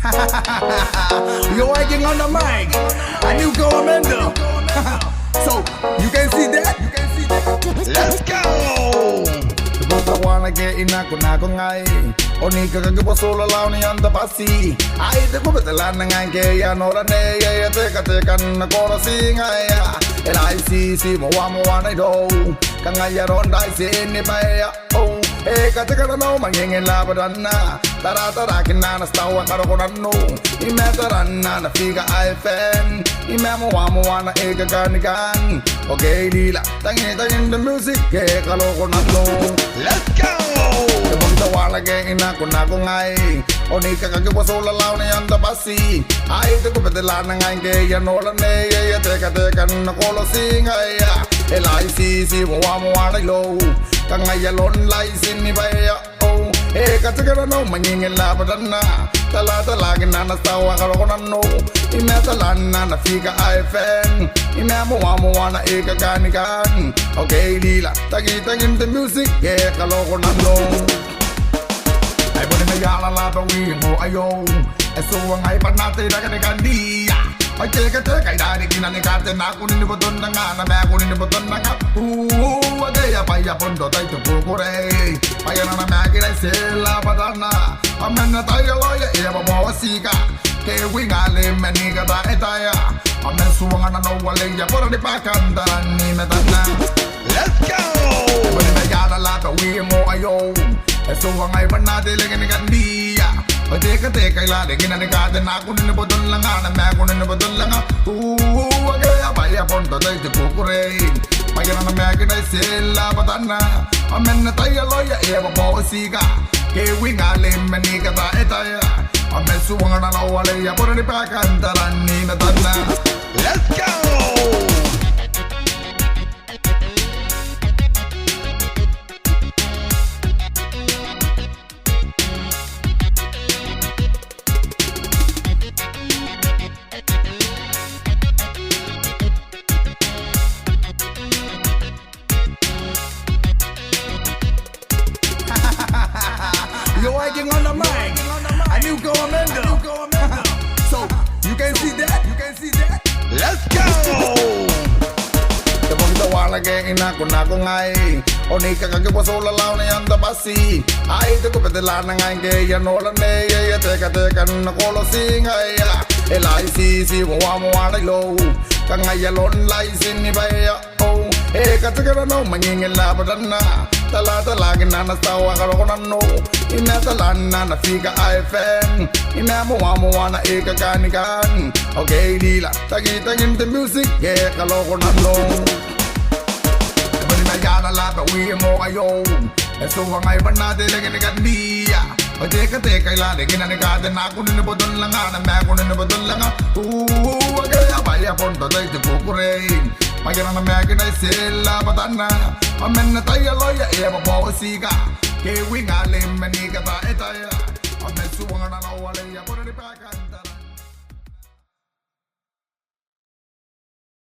You're working on the mic, and you go Amanda. So you can see that. Let's go. The wanna get in ako ngai. Oni kagagawa solo lao ni anda pasi. Ay te ko betelan ngai ke ya no la ne ya te kan na ko singa ya. El ICC mo wa na do. Kangaya ron dai se ni ba ya. Oh. Katika no mangingin labadana Tara kinana stawa karokonano Imetarana na figa IFN Imemo wamuana ega ganigan Okay dila Tangin the music ke kalokonano Let's go! Ibang tawala ke inako ngai Onika kagiwa sola lao na yanda basi Ay te ko petela na ngai ke yanola ne Ya teka na kolo singa ya El ICC mo wamuana low Kangayalon lai sini baya oh katika no mangingin labadana Talagin na nastawa karokonano Imetalana na figa IFN Imemo na ega ganigan Okay lila Tagin the music yeah kalokonano Ay pwede na yala latawin mo ayo Eso ang ay panate na kanikandiya Ay teka idari kinanikate na kunin ni boton na nga Na mea kunin ni boton na nga Agaya paya pondo tayo tupukure Paya na na mea kinay sila patana Amen na tayo loya iya mawasika Kewi ngali meniga tayo taya Amen suwangan na nawalaya Pura di pakandaran ni metana Let's go! Pwede na yara latawin mo ayo Eso ang ay panate lang kanikandiya Ay teka ilari kinanikate na kunin ni boton lang nga Na mea kunin ni boton lang nga Agaya paya pondo tayo tupukure Paya na mea kinay sila patana Amen na tayo loya iya mawasika Kewi ngali meniga tayo taya Amen suwangan na nawalaya Pura di pakandaran ni metana Let's go! You're working on the mic, and you go Amanda. So you can see that. Let's go. Ibang tawala ke inako ngai. Onika kagawa sola lao ni anda basi. Ay te ko petela na ngai ke ya no la ne ya teka na kolo singa ya. El ICC mo na low. Kangayalon lai sini ba ya. Oh katika no mangingin labadana Talagin na nastawa karokonano Imetalana na figa IFN Imemo na ega ganigan Okay dila Tagin the music yeah kalokonano Ibali na yara latawin mo kayo Eso ang ay panate lang kanikandiya Ay teka ilari kinanikate na kunin ni boton lang nga Na mea kunin ni boton lang nga Agaya paya pondo tayo tupukure Paya na mea kinay sila patana Amen na tayo loya iya mawasika Kewi ngali meniga tayo taya Amen suwangan na nawalaya Pura di pakan